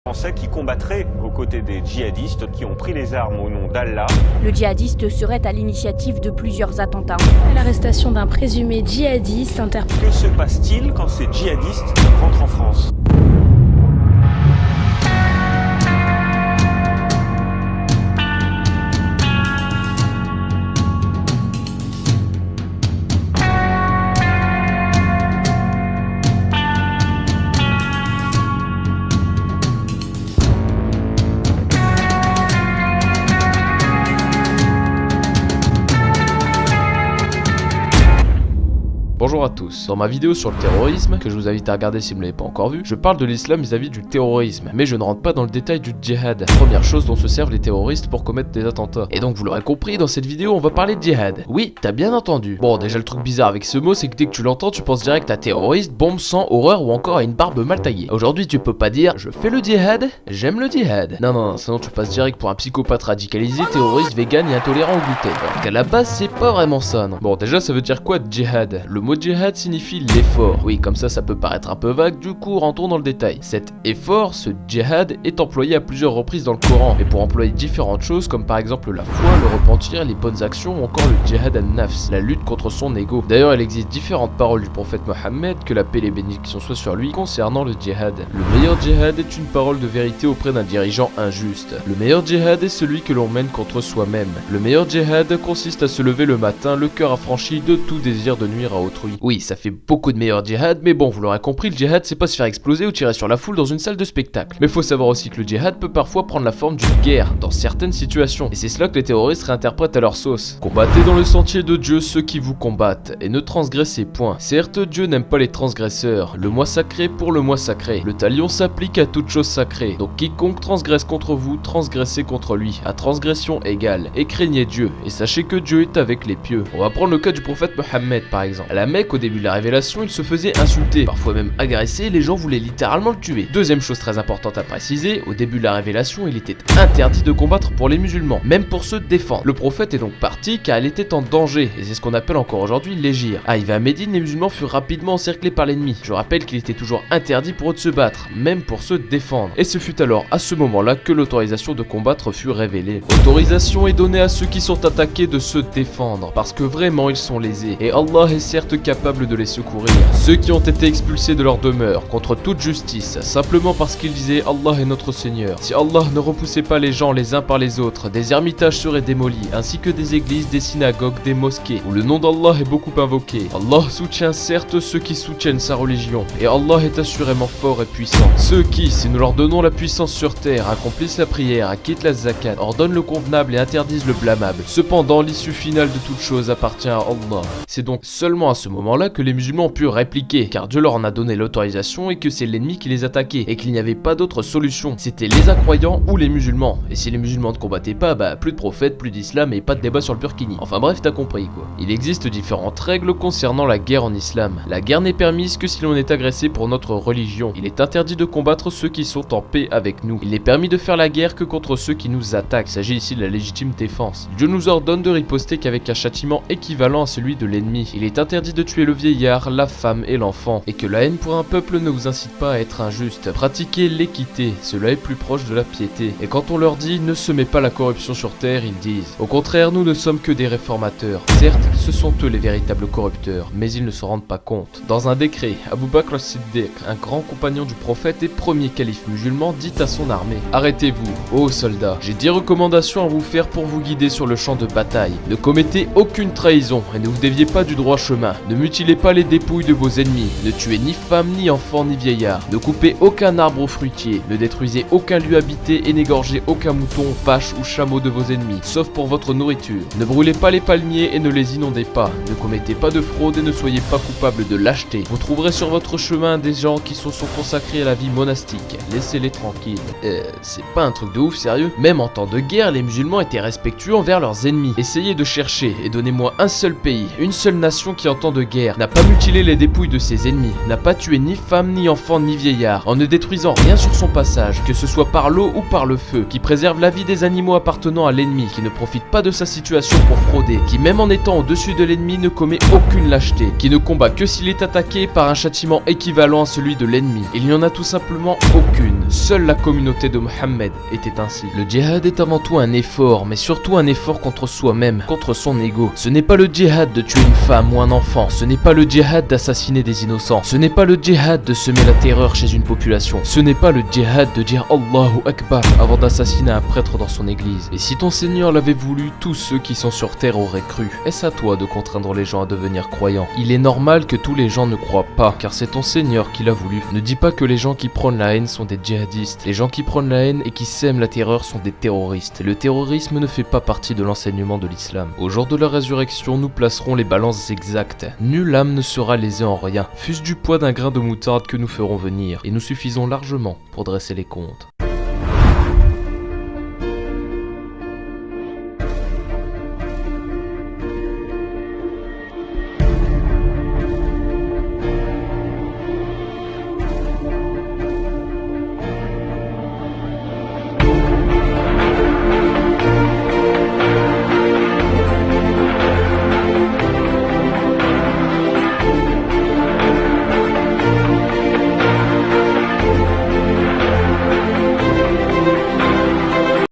Français qui combattraient aux côtés des djihadistes qui ont pris les armes au nom d'Allah. Le djihadiste serait à l'initiative de plusieurs attentats. L'arrestation d'un présumé djihadiste interpellé. Que se passe-t-il quand ces djihadistes rentrent en France ? Bonjour à tous, dans ma vidéo sur le terrorisme, que je vous invite à regarder si vous ne l'avez pas encore vu, je parle de l'islam vis-à-vis du terrorisme, mais je ne rentre pas dans le détail du djihad, première chose dont se servent les terroristes pour commettre des attentats. Et donc vous l'aurez compris, dans cette vidéo on va parler de djihad. Oui, t'as bien entendu. Bon, déjà le truc bizarre avec ce mot, c'est que dès que tu l'entends, tu penses direct à terroriste, bombe, sang, horreur ou encore à une barbe mal taillée. Aujourd'hui tu peux pas dire, je fais le djihad, j'aime le djihad. Non, sinon tu passes direct pour un psychopathe radicalisé, terroriste, vegan et intolérant au gluten. Alors qu'à la base c'est pas vraiment ça, non. Bon, déjà ça veut dire quoi djihad? Le mot djihad signifie l'effort. Oui, comme ça peut paraître un peu vague, du coup rentrons dans le détail. Cet effort, ce djihad, est employé à plusieurs reprises dans le Coran, mais pour employer différentes choses comme par exemple la foi, le repentir, les bonnes actions ou encore le djihad al-nafs, la lutte contre son ego. D'ailleurs, il existe différentes paroles du prophète Mohammed, que la paix et les bénédictions soient sur lui, concernant le djihad. Le meilleur djihad est une parole de vérité auprès d'un dirigeant injuste. Le meilleur djihad est celui que l'on mène contre soi-même. Le meilleur djihad consiste à se lever le matin, le cœur affranchi de tout désir de nuire à autrui. Oui, ça fait beaucoup de meilleurs djihad, mais bon, vous l'aurez compris, le djihad c'est pas se faire exploser ou tirer sur la foule dans une salle de spectacle. Mais faut savoir aussi que le djihad peut parfois prendre la forme d'une guerre, dans certaines situations, et c'est cela que les terroristes réinterprètent à leur sauce. Combattez dans le sentier de Dieu ceux qui vous combattent, et ne transgressez point. Certes, Dieu n'aime pas les transgresseurs, le mois sacré pour le mois sacré. Le talion s'applique à toute chose sacrée, donc quiconque transgresse contre vous, transgressez contre lui, à transgression égale, et craignez Dieu, et sachez que Dieu est avec les pieux. On va prendre le cas du prophète Mohammed par exemple. À la Mecque, au début de la révélation, il se faisait insulter, parfois même agresser, les gens voulaient littéralement le tuer. Deuxième chose très importante à préciser, au début de la révélation, il était interdit de combattre pour les musulmans, même pour se défendre. Le prophète est donc parti car il était en danger, et c'est ce qu'on appelle encore aujourd'hui l'hégire. Arrivé à Médine, les musulmans furent rapidement encerclés par l'ennemi. Je rappelle qu'il était toujours interdit pour eux de se battre, même pour se défendre. Et ce fut alors à ce moment-là que l'autorisation de combattre fut révélée. L'autorisation est donnée à ceux qui sont attaqués de se défendre, parce que vraiment ils sont lésés, et Allah est certes capable de les secourir. Ceux qui ont été expulsés de leur demeure contre toute justice, simplement parce qu'ils disaient Allah est notre Seigneur. Si Allah ne repoussait pas les gens les uns par les autres, des ermitages seraient démolis, ainsi que des églises, des synagogues, des mosquées, où le nom d'Allah est beaucoup invoqué. Allah soutient certes ceux qui soutiennent sa religion, et Allah est assurément fort et puissant. Ceux qui, si nous leur donnons la puissance sur terre, accomplissent la prière, acquittent la zakat, ordonnent le convenable et interdisent le blâmable. Cependant, l'issue finale de toute chose appartient à Allah. C'est donc seulement à ce moment-là que les musulmans ont pu répliquer, car Dieu leur en a donné l'autorisation et que c'est l'ennemi qui les attaquait, et qu'il n'y avait pas d'autre solution. C'était les incroyants ou les musulmans. Et si les musulmans ne combattaient pas, bah plus de prophètes, plus d'islam et pas de débat sur le burkini. Enfin bref, t'as compris quoi. Il existe différentes règles concernant la guerre en islam. La guerre n'est permise que si l'on est agressé pour notre religion. Il est interdit de combattre ceux qui sont en paix avec nous. Il n'est permis de faire la guerre que contre ceux qui nous attaquent. Il s'agit ici de la légitime défense. Dieu nous ordonne de riposter qu'avec un châtiment équivalent à celui de l'ennemi. Il est interdit de tuer le vieillard, la femme et l'enfant, et que la haine pour un peuple ne vous incite pas à être injuste. Pratiquez l'équité, cela est plus proche de la piété. Et quand on leur dit ne semez pas la corruption sur terre, ils disent au contraire, nous ne sommes que des réformateurs. Certes, ce sont eux les véritables corrupteurs, mais ils ne se rendent pas compte. Dans un décret, Abu Bakr as-Siddiq, un grand compagnon du prophète et premier calife musulman, dit à son armée: arrêtez-vous, ô soldats, j'ai 10 recommandations à vous faire pour vous guider sur le champ de bataille. Ne commettez aucune trahison et ne vous déviez pas du droit chemin. Ne mutilez pas les dépouilles de vos ennemis, ne tuez ni femmes, ni enfants, ni vieillards, ne coupez aucun arbre fruitier, ne détruisez aucun lieu habité et n'égorgez aucun mouton, vache ou chameau de vos ennemis, sauf pour votre nourriture. Ne brûlez pas les palmiers et ne les inondez pas, ne commettez pas de fraude et ne soyez pas coupables de lâcheté. Vous trouverez sur votre chemin des gens qui sont consacrés à la vie monastique, laissez-les tranquilles. C'est pas un truc de ouf sérieux? Même en temps de guerre, les musulmans étaient respectueux envers leurs ennemis. Essayez de chercher et donnez-moi un seul pays, une seule nation qui en temps de guerre n'a pas mutilé les dépouilles de ses ennemis, n'a pas tué ni femme, ni enfant, ni vieillard, en ne détruisant rien sur son passage, que ce soit par l'eau ou par le feu, qui préserve la vie des animaux appartenant à l'ennemi, qui ne profite pas de sa situation pour frauder, qui même en étant au-dessus de l'ennemi ne commet aucune lâcheté, qui ne combat que s'il est attaqué par un châtiment équivalent à celui de l'ennemi. Il n'y en a tout simplement aucune. Seule la communauté de Mohammed était ainsi. Le djihad est avant tout un effort, mais surtout un effort contre soi-même, contre son ego. Ce n'est pas le djihad de tuer une femme ou un enfant, ce n'est pas le djihad d'assassiner des innocents, ce n'est pas le djihad de semer la terreur chez une population, ce n'est pas le djihad de dire Allahu Akbar avant d'assassiner un prêtre dans son église. Et si ton Seigneur l'avait voulu, tous ceux qui sont sur terre auraient cru. Est-ce à toi de contraindre les gens à devenir croyants? Il est normal que tous les gens ne croient pas, car c'est ton Seigneur qui l'a voulu. Ne dis pas que les gens qui prônent la haine sont des djihadistes. Les gens qui prônent la haine et qui sèment la terreur sont des terroristes. Le terrorisme ne fait pas partie de l'enseignement de l'islam. Au jour de la résurrection, nous placerons les balances exactes. Nulle âme ne sera lésée en rien, fût-ce du poids d'un grain de moutarde que nous ferons venir, et nous suffisons largement pour dresser les comptes.